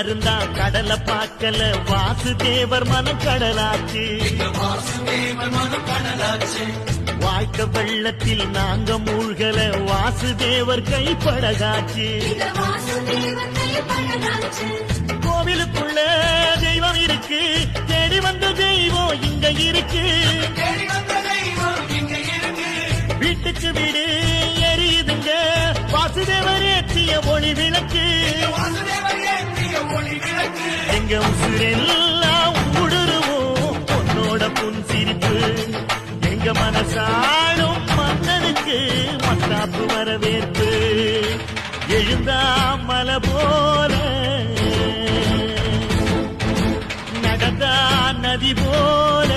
இருந்தா கடலை பார்க்கல வாசுதேவர் மனம் கடலாச்சு. வாழ்க்கை வெள்ளத்தில் நாங்க மூழ்கல வாசுதேவர் கைப்படகாச்சு. கோவிலுக்குள்ள தெய்வம் இருக்கு, தேடி வந்த தெய்வம் இங்க இருக்கு. வீட்டுக்கு வீடு எரியுதுங்க வாசுதேவர் ஏற்றிய ஒளி விளக்கு. எங்க உசுரெல்லாம் ஊடுருவோம் பொன்னோட புன் சிரிப்பு. எங்க மனசாலும் மன்னனுக்கு மத்தாப்பு வரவேற்பு. எழுந்தா மலை போல நடந்தா நதி போல